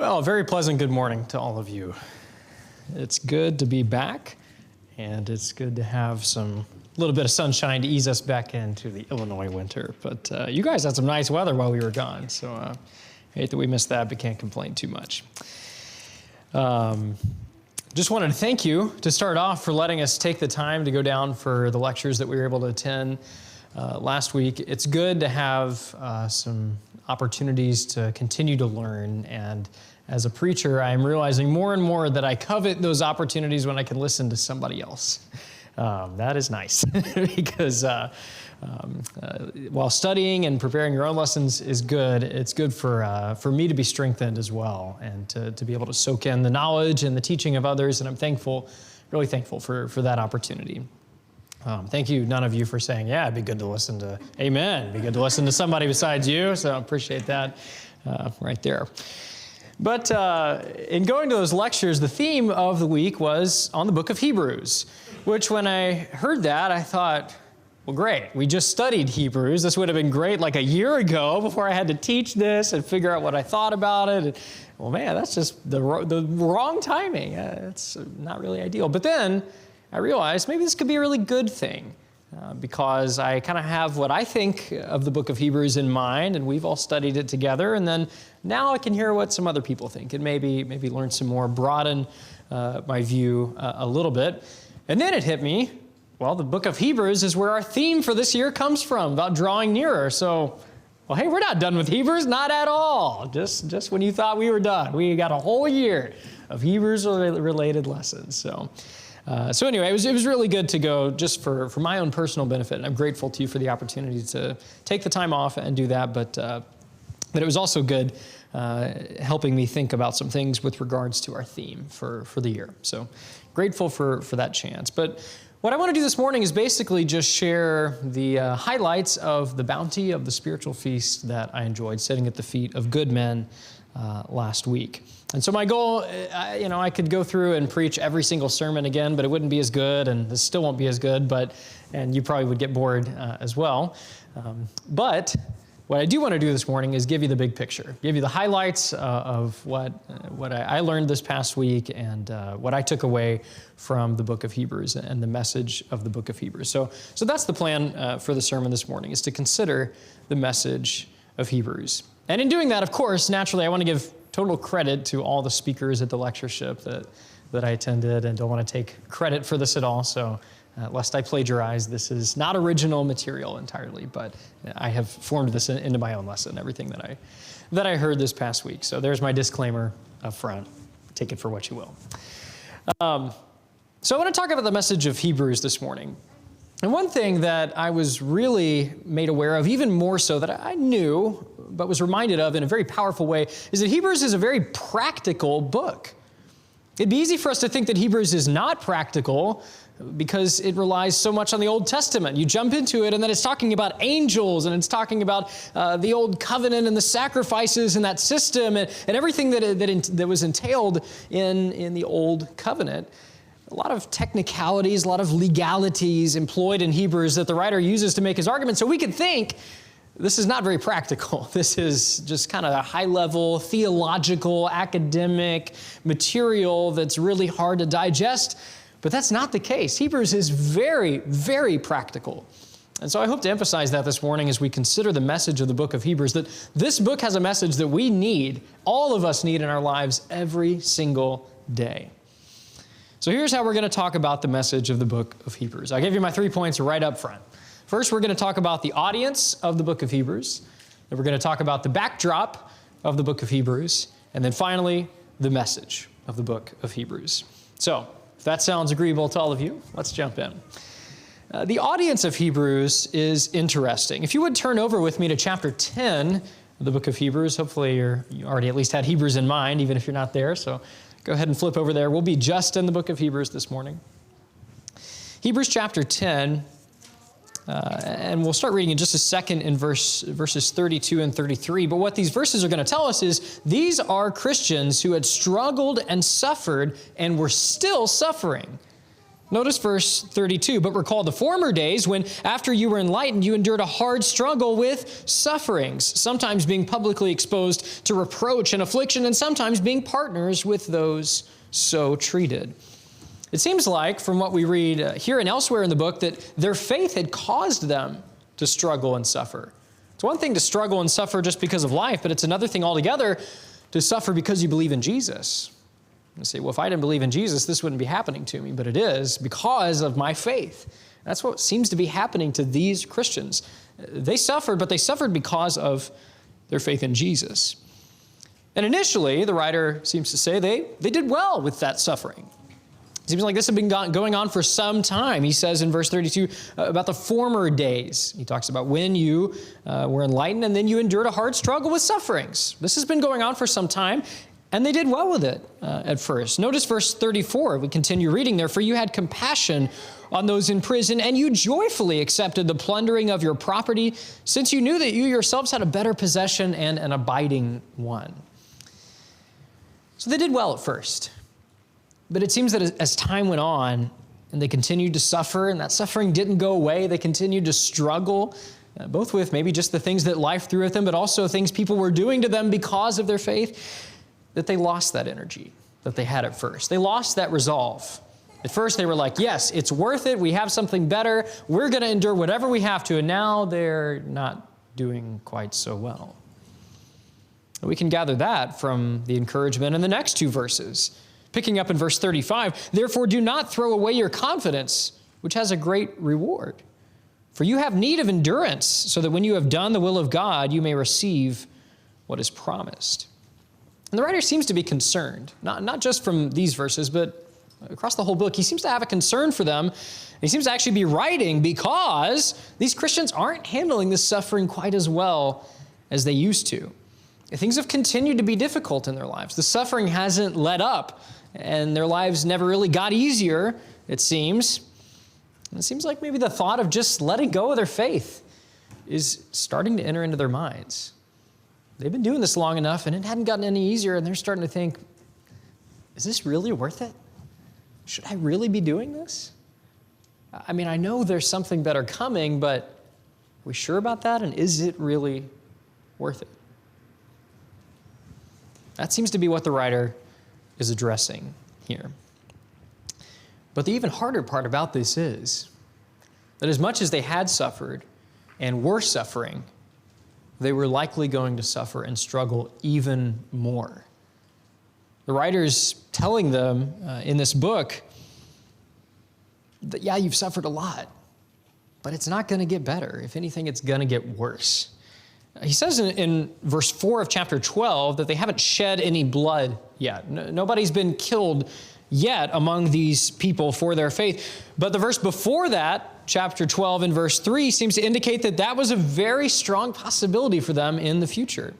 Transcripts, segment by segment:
Well, a very pleasant good morning to all of you. It's good to be back, and it's good to have some little bit of sunshine to ease us back into the Illinois winter. But you guys had some nice weather while we were gone, so hate that we missed that, but can't complain too much. Just wanted to thank you to start off for letting us take the time to go down for the lectures that we were able to attend last week. It's good to have some opportunities to continue to learn, and as a preacher, I'm realizing more and more that I covet those opportunities when I can listen to somebody else. That is nice because while studying and preparing your own lessons is good, it's good for me to be strengthened as well, and to be able to soak in the knowledge and the teaching of others, and I'm thankful, really thankful for that opportunity. Thank you, none of you, for saying, yeah, it'd be good to listen to, amen, it'd be good to listen to somebody besides you, so I appreciate that right there. But in going to those lectures, the theme of the week was on the book of Hebrews, which when I heard that, I thought, well, great, we just studied Hebrews. This would have been great like a year ago before I had to teach this and figure out what I thought about it. And, well, man, that's just the wrong timing. It's not really ideal. But then I realized maybe this could be a really good thing because I kind of have what I think of the book of Hebrews in mind, and we've all studied it together. And then now I can hear what some other people think and maybe learn some more, broaden my view a little bit. And then it hit me, well, the book of Hebrews is where our theme for this year comes from, about drawing nearer. So, well, hey, we're not done with Hebrews, not at all. Just when you thought we were done, we got a whole year of Hebrews-related lessons. So anyway, it was really good to go just for my own personal benefit, and I'm grateful to you for the opportunity to take the time off and do that, but it was also good helping me think about some things with regards to our theme for the year. So grateful for that chance. But what I want to do this morning is basically just share the highlights of the bounty of the spiritual feast that I enjoyed sitting at the feet of good men last week. And so my goal, I could go through and preach every single sermon again, but it wouldn't be as good, and this still won't be as good, and you probably would get bored as well. But what I do want to do this morning is give you the big picture, give you the highlights of what I learned this past week and what I took away from the book of Hebrews and the message of the book of Hebrews. So that's the plan for the sermon this morning, is to consider the message of Hebrews. And in doing that, of course, naturally, I want to give total credit to all the speakers at the lectureship that I attended, and don't want to take credit for this at all. So lest I plagiarize, this is not original material entirely, but I have formed this into my own lesson, everything that I heard this past week. So there's my disclaimer up front. Take it for what you will. So I want to talk about the message of Hebrews this morning. And one thing that I was really made aware of, even more so that I knew, but was reminded of in a very powerful way, is that Hebrews is a very practical book. It'd be easy for us to think that Hebrews is not practical because it relies so much on the Old Testament. You jump into it and then it's talking about angels, and it's talking about the Old Covenant and the sacrifices and that system and everything that was entailed in the Old Covenant. A lot of technicalities, a lot of legalities employed in Hebrews that the writer uses to make his argument. So we could think this is not very practical. This is just kind of a high-level, theological, academic material that's really hard to digest. But that's not the case. Hebrews is very, very practical. And so I hope to emphasize that this morning as we consider the message of the book of Hebrews, that this book has a message that we need, all of us need in our lives every single day. So here's how we're going to talk about the message of the book of Hebrews. I gave you my 3 points right up front. First, we're going to talk about the audience of the book of Hebrews. Then we're going to talk about the backdrop of the book of Hebrews. And then finally, the message of the book of Hebrews. So if that sounds agreeable to all of you, let's jump in. The audience of Hebrews is interesting. If you would turn over with me to chapter 10 of the book of Hebrews. Hopefully you already at least had Hebrews in mind, even if you're not there. So go ahead and flip over there. We'll be just in the book of Hebrews this morning. Hebrews chapter 10, and we'll start reading in just a second in verses 32 and 33. But what these verses are going to tell us is these are Christians who had struggled and suffered and were still suffering. Notice verse 32, but recall the former days when, after you were enlightened, you endured a hard struggle with sufferings, sometimes being publicly exposed to reproach and affliction, and sometimes being partners with those so treated. It seems like, from what we read here and elsewhere in the book, that their faith had caused them to struggle and suffer. It's one thing to struggle and suffer just because of life, but it's another thing altogether to suffer because you believe in Jesus. You say, well, if I didn't believe in Jesus, this wouldn't be happening to me, but it is because of my faith. That's what seems to be happening to these Christians. They suffered, but they suffered because of their faith in Jesus. And initially, the writer seems to say they did well with that suffering. It seems like this had been going on for some time. He says in verse 32 about the former days. He talks about when you were enlightened and then you endured a hard struggle with sufferings. This has been going on for some time, and they did well with it at first. Notice verse 34. We continue reading there. For you had compassion on those in prison, and you joyfully accepted the plundering of your property, since you knew that you yourselves had a better possession and an abiding one. So they did well at first. But it seems that as time went on and they continued to suffer, and that suffering didn't go away, they continued to struggle, both with maybe just the things that life threw at them, but also things people were doing to them because of their faith, that they lost that energy that they had at first. They lost that resolve. At first they were like, yes, it's worth it. We have something better. We're going to endure whatever we have to. And now they're not doing quite so well. We can gather that from the encouragement in the next two verses. Picking up in verse 35, therefore do not throw away your confidence, which has a great reward. For you have need of endurance, so that when you have done the will of God, you may receive what is promised. And the writer seems to be concerned, not just from these verses, but across the whole book. He seems to have a concern for them. He seems to actually be writing because these Christians aren't handling this suffering quite as well as they used to. Things have continued to be difficult in their lives. The suffering hasn't let up, and their lives never really got easier, it seems. And it seems like maybe the thought of just letting go of their faith is starting to enter into their minds. They've been doing this long enough, and it hadn't gotten any easier, and they're starting to think, is this really worth it? Should I really be doing this? I mean, I know there's something better coming, but are we sure about that? And is it really worth it? That seems to be what the writer is addressing here. But the even harder part about this is that as much as they had suffered and were suffering, they were likely going to suffer and struggle even more. The writer's telling them in this book that, yeah, you've suffered a lot, but it's not going to get better. If anything, it's going to get worse. He says in verse 4 of chapter 12 that they haven't shed any blood yet. Nobody's been killed yet among these people for their faith. But the verse before that, chapter 12 and verse 3, seems to indicate that that was a very strong possibility for them in the future.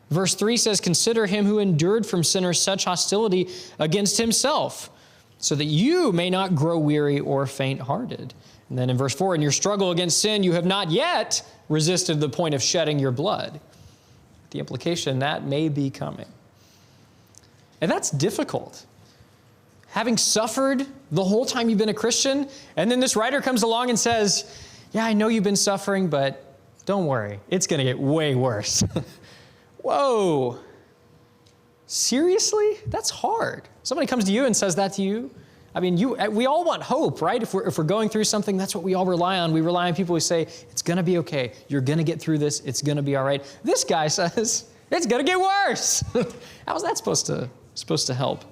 Verse 3 says, consider him who endured from sinners such hostility against himself, so that you may not grow weary or faint-hearted. And then in verse 4, in your struggle against sin, you have not yet resisted the point of shedding your blood. The implication, that may be coming. And that's difficult. Having suffered the whole time you've been a Christian, and then this writer comes along and says, yeah, I know you've been suffering, but don't worry, it's going to get way worse. Whoa. Seriously? That's hard. Somebody comes to you and says that to you. I mean, we all want hope, right? If we're going through something, that's what we all rely on. We rely on people who say, it's going to be okay. You're going to get through this. It's going to be all right. This guy says, it's going to get worse. How is that supposed to help?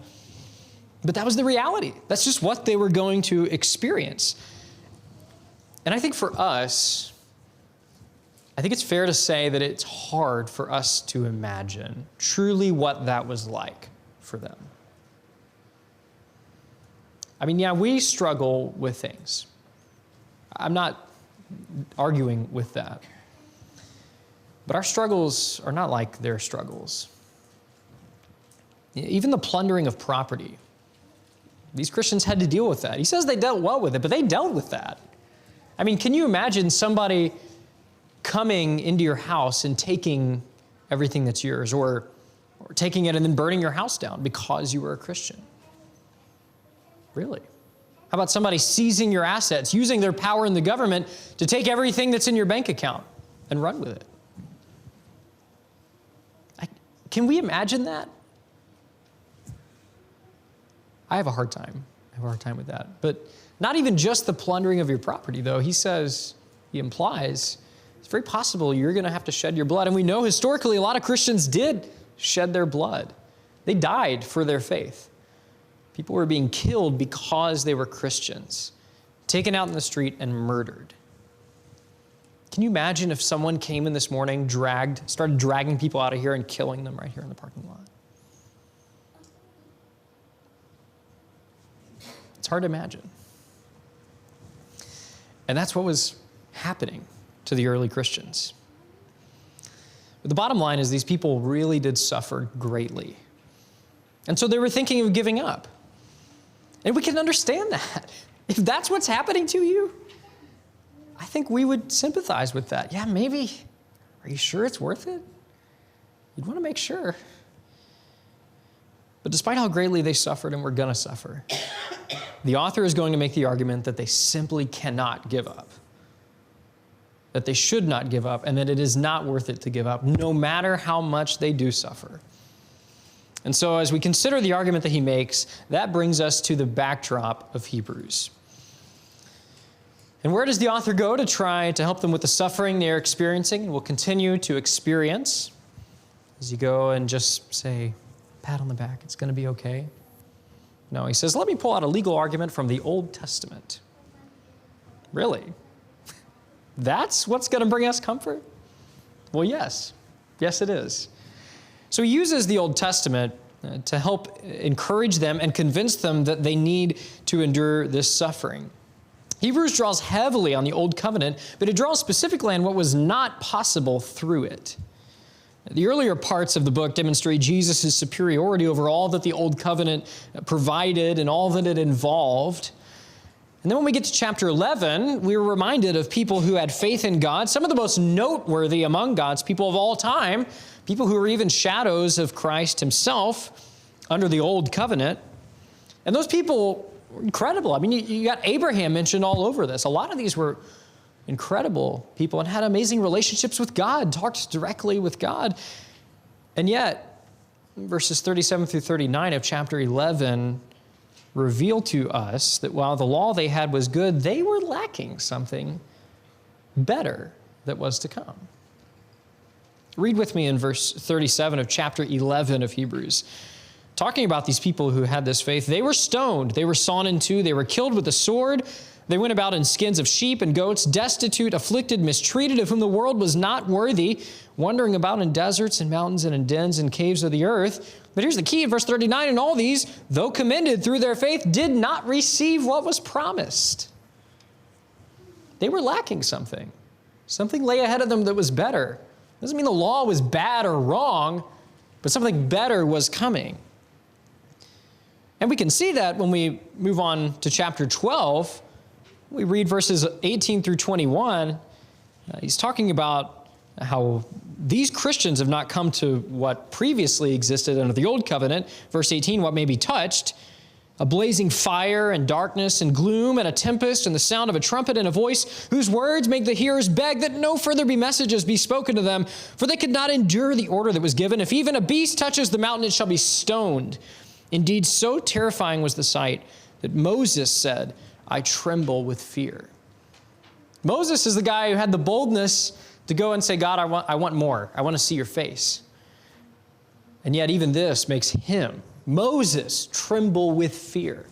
But that was the reality. That's just what they were going to experience. And I think for us, I think it's fair to say that it's hard for us to imagine truly what that was like for them. I mean, yeah, we struggle with things. I'm not arguing with that. But our struggles are not like their struggles. Even the plundering of property. These Christians had to deal with that. He says they dealt well with it, but they dealt with that. I mean, can you imagine somebody coming into your house and taking everything that's yours, or taking it and then burning your house down because you were a Christian? Really? How about somebody seizing your assets, using their power in the government to take everything that's in your bank account and run with it? Can we imagine that? I have a hard time. I have a hard time with that. But not even just the plundering of your property, though. He implies, it's very possible you're going to have to shed your blood. And we know historically a lot of Christians did shed their blood. They died for their faith. People were being killed because they were Christians, taken out in the street and murdered. Can you imagine if someone came in this morning, started dragging people out of here and killing them right here in the parking lot? It's hard to imagine. And that's what was happening to the early Christians. But the bottom line is these people really did suffer greatly. And so they were thinking of giving up. And we can understand that. If that's what's happening to you, I think we would sympathize with that. Yeah, maybe. Are you sure it's worth it? You'd want to make sure. But despite how greatly they suffered and were going to suffer, the author is going to make the argument that they simply cannot give up, that they should not give up, and that it is not worth it to give up, no matter how much they do suffer. And so as we consider the argument that he makes, that brings us to the backdrop of Hebrews. And where does the author go to try to help them with the suffering they're experiencing and will continue to experience? Does he go and just say, pat on the back, it's going to be okay? No, he says, let me pull out a legal argument from the Old Testament. Really? That's what's going to bring us comfort? Well, yes. Yes, it is. So he uses the Old Testament to help encourage them and convince them that they need to endure this suffering. Hebrews draws heavily on the Old Covenant, but it draws specifically on what was not possible through it. The earlier parts of the book demonstrate Jesus' superiority over all that the Old Covenant provided and all that it involved. And then when we get to chapter 11, we were reminded of people who had faith in God, some of the most noteworthy among God's people of all time, people who were even shadows of Christ himself under the Old Covenant. And those people were incredible. I mean, you got Abraham mentioned all over this. A lot of these were incredible people and had amazing relationships with God, talked directly with God. And yet, verses 37 through 39 of chapter 11 reveal to us that while the law they had was good, they were lacking something better that was to come. Read with me in verse 37 of chapter 11 of Hebrews. Talking about these people who had this faith, they were stoned, they were sawn in two, they were killed with the sword. They went about in skins of sheep and goats, destitute, afflicted, mistreated, of whom the world was not worthy, wandering about in deserts and mountains and in dens and caves of the earth. But here's the key in verse 39, and all these, though commended through their faith, did not receive what was promised. They were lacking something. Something lay ahead of them that was better. Doesn't mean the law was bad or wrong, but something better was coming. And we can see that when we move on to chapter 12. We read verses 18 through 21. He's talking about how these Christians have not come to what previously existed under the Old Covenant. Verse 18, what may be touched, a blazing fire and darkness and gloom and a tempest and the sound of a trumpet and a voice, whose words make the hearers beg that no further messages be spoken to them, for they could not endure the order that was given. If even a beast touches the mountain, it shall be stoned. Indeed, so terrifying was the sight that Moses said, I tremble with fear. Moses is the guy who had the boldness to go and say, God, I want more. I want to see your face. And yet even this makes him, Moses, tremble with fear.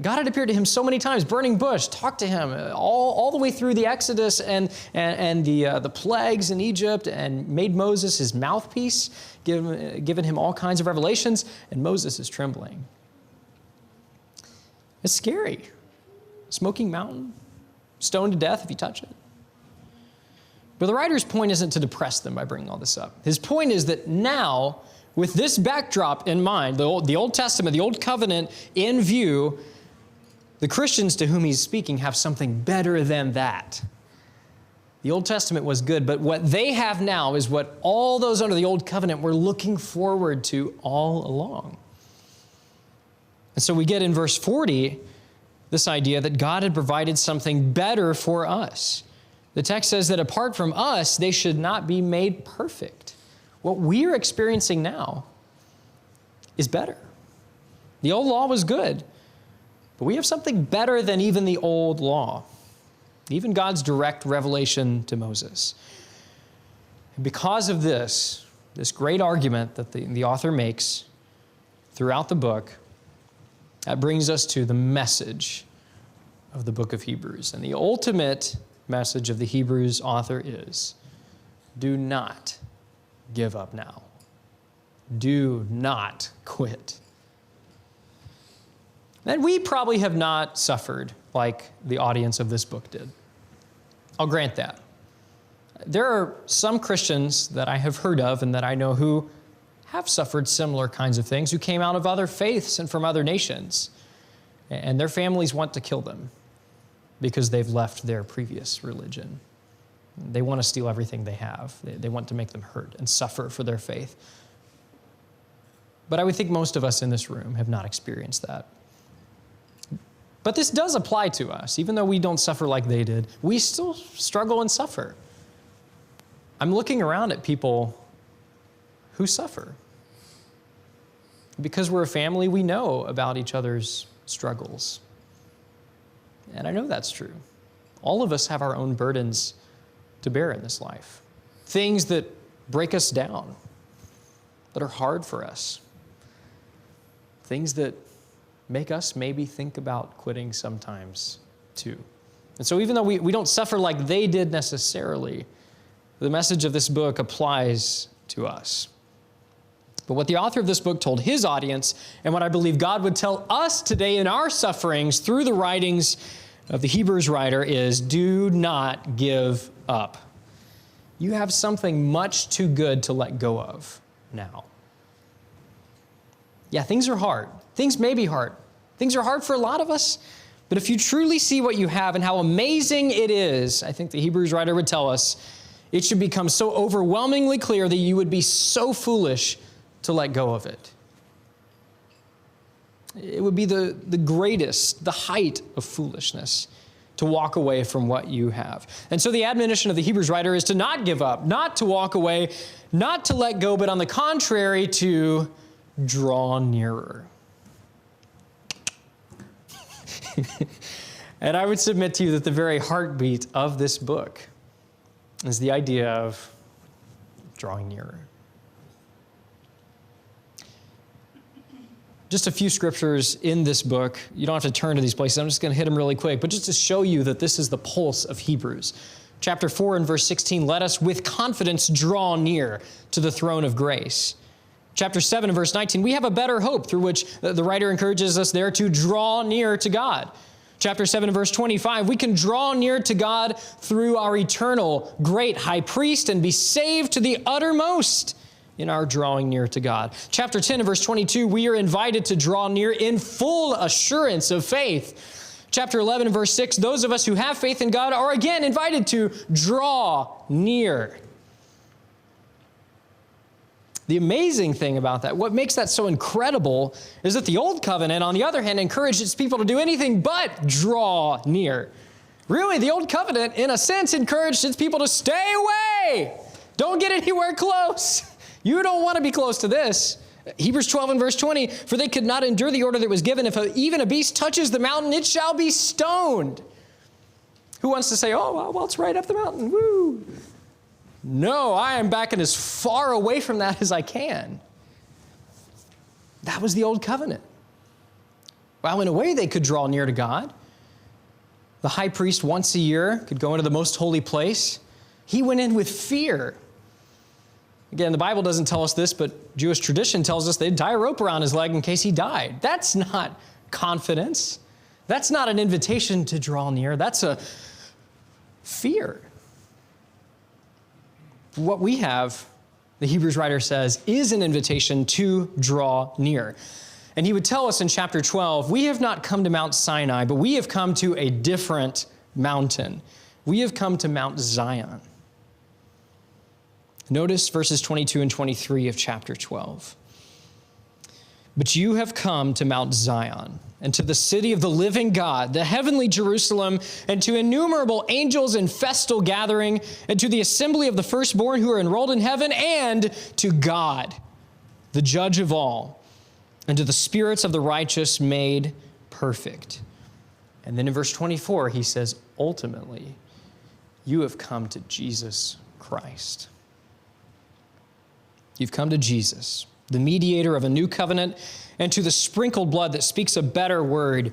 God had appeared to him so many times, burning bush, talked to him all the way through the Exodus and the plagues in Egypt, and made Moses his mouthpiece, given him all kinds of revelations, and Moses is trembling. It's scary. Smoking mountain, stoned to death if you touch it. But the writer's point isn't to depress them by bringing all this up. His point is that now, with this backdrop in mind, the Old Testament, the Old Covenant in view, the Christians to whom he's speaking have something better than that. The Old Testament was good, but what they have now is what all those under the Old Covenant were looking forward to all along. And so we get in verse 40 this idea that God had provided something better for us. The text says that apart from us, they should not be made perfect. What we're experiencing now is better. The old law was good, but we have something better than even the old law, even God's direct revelation to Moses. And because of this great argument that the author makes throughout the book, that brings us to the message of the book of Hebrews. And the ultimate message of the Hebrews author is, do not give up now. Do not quit. And we probably have not suffered like the audience of this book did. I'll grant that. There are some Christians that I have heard of and that I know who have suffered similar kinds of things, who came out of other faiths and from other nations, and their families want to kill them because they've left their previous religion. They want to steal everything they have. They want to make them hurt and suffer for their faith. But I would think most of us in this room have not experienced that. But this does apply to us. Even though we don't suffer like they did, we still struggle and suffer. I'm looking around at people who suffer. Because we're a family, we know about each other's struggles. And I know that's true. All of us have our own burdens to bear in this life. Things that break us down, that are hard for us. Things that make us maybe think about quitting sometimes too. And so even though we don't suffer like they did necessarily, the message of this book applies to us. But what the author of this book told his audience, and what I believe God would tell us today in our sufferings through the writings of the Hebrews writer, is do not give up. You have something much too good to let go of now. Yeah, things are hard. Things may be hard. Things are hard for a lot of us. But if you truly see what you have and how amazing it is, I think the Hebrews writer would tell us, it should become so overwhelmingly clear that you would be so foolish to let go of it. It would be the greatest, the height of foolishness to walk away from what you have. And so the admonition of the Hebrews writer is to not give up, not to walk away, not to let go, but on the contrary, to draw nearer. And I would submit to you that the very heartbeat of this book is the idea of drawing nearer. Just a few scriptures in this book. You don't have to turn to these places. I'm just going to hit them really quick, but just to show you that this is the pulse of Hebrews. Chapter 4 and verse 16, let us with confidence draw near to the throne of grace. Chapter 7 and verse 19, we have a better hope through which the writer encourages us there to draw near to God. Chapter 7 and verse 25, we can draw near to God through our eternal great high priest and be saved to the uttermost in our drawing near to God. Chapter 10 and verse 22, we are invited to draw near in full assurance of faith. Chapter 11 and verse 6, those of us who have faith in God are again invited to draw near. The amazing thing about that, what makes that so incredible, is that the Old Covenant, on the other hand, encourages people to do anything but draw near. Really, the Old Covenant, in a sense, encouraged its people to stay away. Don't get anywhere close. You don't want to be close to this. Hebrews 12 and verse 20, for they could not endure the order that was given. If even a beast touches the mountain, it shall be stoned. Who wants to say, oh, well, it's right up the mountain, woo. No, I am backing as far away from that as I can. That was the Old Covenant. Well, in a way, they could draw near to God. The high priest once a year could go into the most holy place. He went in with fear. Again, the Bible doesn't tell us this, but Jewish tradition tells us they'd tie a rope around his leg in case he died. That's not confidence. That's not an invitation to draw near. That's a fear. What we have, the Hebrews writer says, is an invitation to draw near. And he would tell us in chapter 12, we have not come to Mount Sinai, but we have come to a different mountain. We have come to Mount Zion. Notice verses 22 and 23 of chapter 12. But you have come to Mount Zion, and to the city of the living God, the heavenly Jerusalem, and to innumerable angels in festal gathering, and to the assembly of the firstborn who are enrolled in heaven, and to God, the judge of all, and to the spirits of the righteous made perfect. And then in verse 24, he says, ultimately, you have come to Jesus Christ. You've come to Jesus, the mediator of a new covenant, and to the sprinkled blood that speaks a better word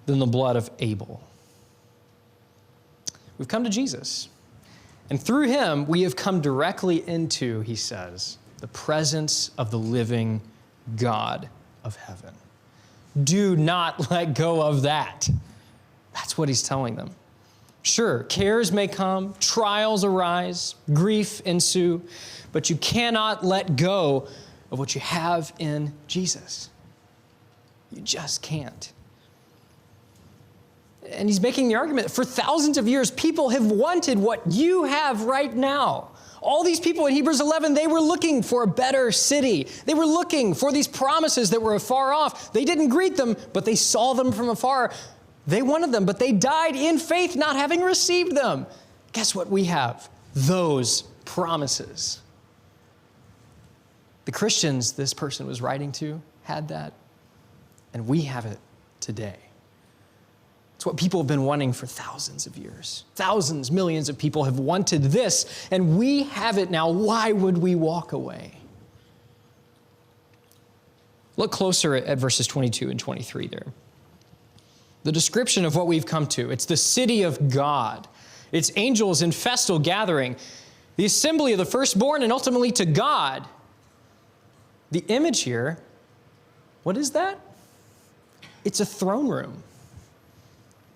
than the blood of Abel. We've come to Jesus. And through him, we have come directly into, he says, the presence of the living God of heaven. Do not let go of that. That's what he's telling them. Sure, cares may come, trials arise, grief ensue, but you cannot let go of what you have in Jesus. You just can't. And he's making the argument, for thousands of years, people have wanted what you have right now. All these people in Hebrews 11, they were looking for a better city. They were looking for these promises that were afar off. They didn't greet them, but they saw them from afar. They wanted them, but they died in faith, not having received them. Guess what we have? Those promises. The Christians this person was writing to had that, and we have it today. It's what people have been wanting for thousands of years. Thousands, millions of people have wanted this, and we have it now. Why would we walk away? Look closer at verses 22 and 23 there. The description of what we've come to. It's the city of God. It's angels in festal gathering. The assembly of the firstborn, and ultimately to God. The image here, what is that? It's a throne room.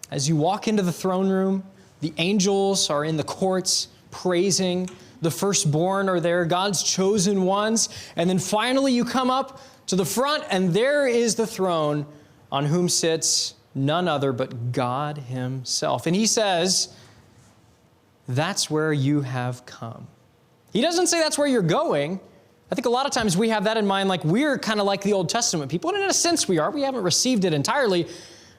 As you walk into the throne room, the angels are in the courts praising. The firstborn are there, God's chosen ones. And then finally you come up to the front, and there is the throne on whom sits none other but God himself. And he says, that's where you have come. He doesn't say that's where you're going. I think a lot of times we have that in mind, like we're kind of like the Old Testament people. And in a sense we are. We haven't received it entirely.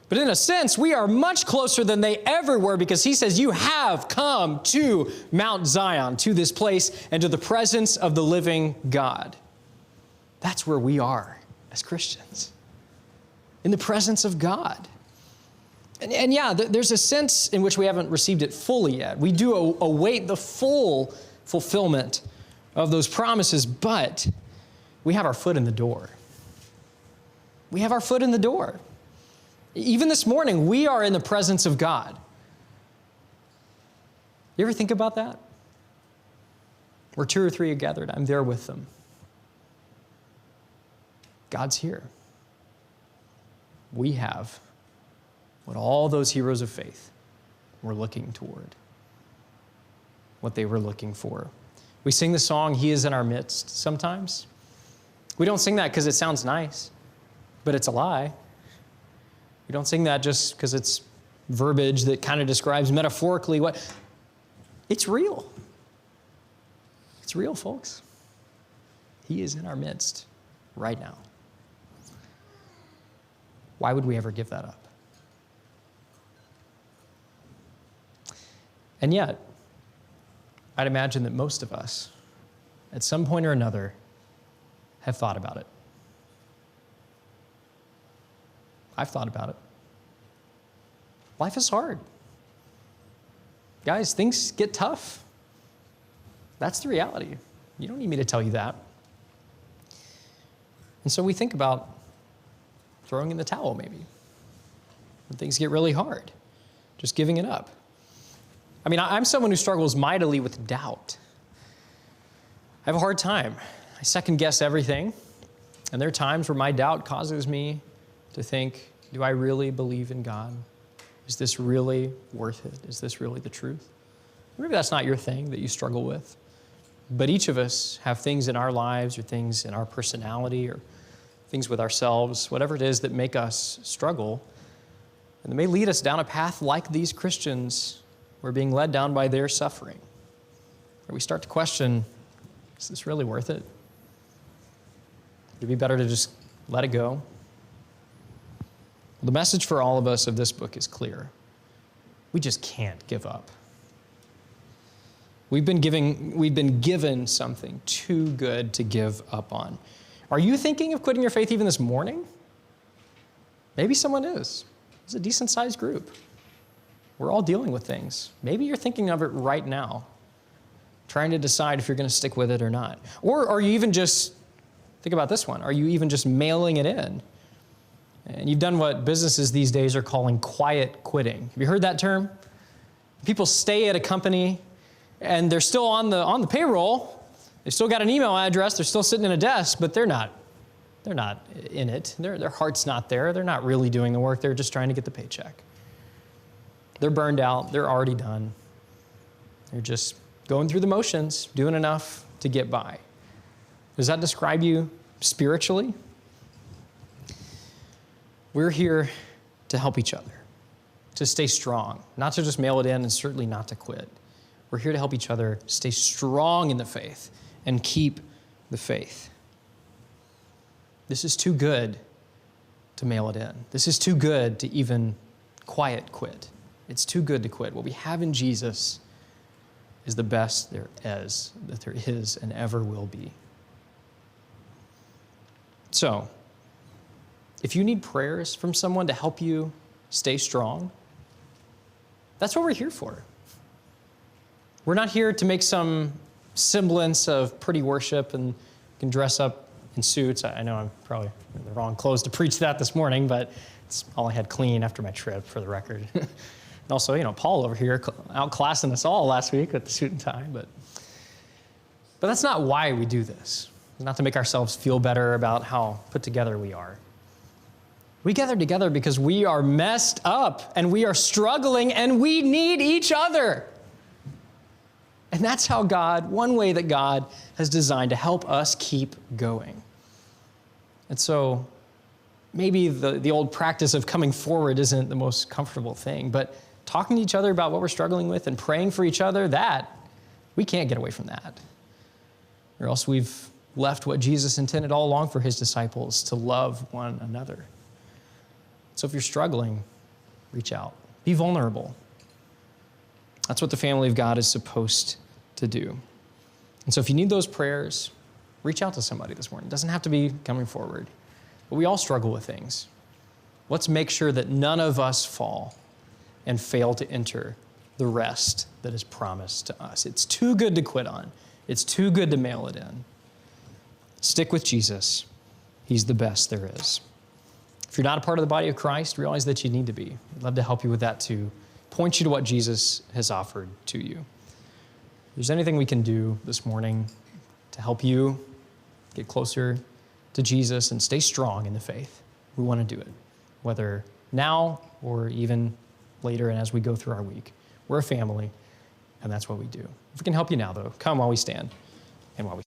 But in a sense, we are much closer than they ever were, because he says you have come to Mount Zion, to this place, and to the presence of the living God. That's where we are as Christians, in the presence of God. And yeah, there's a sense in which we haven't received it fully yet. We do await the full fulfillment of those promises, but we have our foot in the door. We have our foot in the door. Even this morning, we are in the presence of God. You ever think about that? Where two or three are gathered, I'm there with them. God's here. We have what all those heroes of faith were looking toward, what they were looking for. We sing the song, He is in our midst, sometimes. We don't sing that because it sounds nice, but it's a lie. We don't sing that just because it's verbiage that kind of describes metaphorically what. It's real. It's real, folks. He is in our midst right now. Why would we ever give that up? And yet, I'd imagine that most of us, at some point or another, have thought about it. I've thought about it. Life is hard. Guys, things get tough. That's the reality. You don't need me to tell you that. And so we think about throwing in the towel maybe. When things get really hard, just giving it up. I mean, I'm someone who struggles mightily with doubt. I have a hard time. I second guess everything. And there are times where my doubt causes me to think, do I really believe in God? Is this really worth it? Is this really the truth? Maybe that's not your thing that you struggle with. But each of us have things in our lives or things in our personality or things with ourselves, whatever it is that make us struggle. And they may lead us down a path like these Christians were being led down by their suffering. Or we start to question, is this really worth it? Would it be better to just let it go? The message for all of us of this book is clear. We just can't give up. We've been given something too good to give up on. Are you thinking of quitting your faith even this morning? Maybe someone is. It's a decent-sized group. We're all dealing with things. Maybe you're thinking of it right now, trying to decide if you're going to stick with it or not. Or are you even just, think about this one, are you even just mailing it in? And you've done what businesses these days are calling quiet quitting. Have you heard that term? People stay at a company and they're still on the payroll. They've still got an email address. They're still sitting in a desk, but they're not in it. Their heart's not there. They're not really doing the work. They're just trying to get the paycheck. They're burned out. They're already done. They're just going through the motions, doing enough to get by. Does that describe you spiritually? We're here to help each other, to stay strong, not to just mail it in and certainly not to quit. We're here to help each other stay strong in the faith and keep the faith. This is too good to mail it in. This is too good to even quiet quit. It's too good to quit. What we have in Jesus is the best there is and ever will be. So, if you need prayers from someone to help you stay strong, that's what we're here for. We're not here to make some semblance of pretty worship and can dress up in suits. I know I'm probably in the wrong clothes to preach that this morning, but it's all I had clean after my trip, for the record. And also, Paul over here outclassing us all last week with the suit and tie. But that's not why we do this. It's not to make ourselves feel better about how put together we are. We gather together because we are messed up and we are struggling and we need each other. And that's how one way that God has designed to help us keep going. And so maybe the old practice of coming forward isn't the most comfortable thing, but talking to each other about what we're struggling with and praying for each other, we can't get away from that. Or else we've left what Jesus intended all along for his disciples, to love one another. So if you're struggling, reach out. Be vulnerable. That's what the family of God is supposed to do. And so if you need those prayers, reach out to somebody this morning. It doesn't have to be coming forward. But we all struggle with things. Let's make sure that none of us fall and fail to enter the rest that is promised to us. It's too good to quit on. It's too good to mail it in. Stick with Jesus. He's the best there is. If you're not a part of the body of Christ, realize that you need to be. I'd love to help you with that too. Point you to what Jesus has offered to you. If there's anything we can do this morning to help you get closer to Jesus and stay strong in the faith, we want to do it, whether now or even later and as we go through our week. We're a family, and that's what we do. If we can help you now, though, come while we stand and while we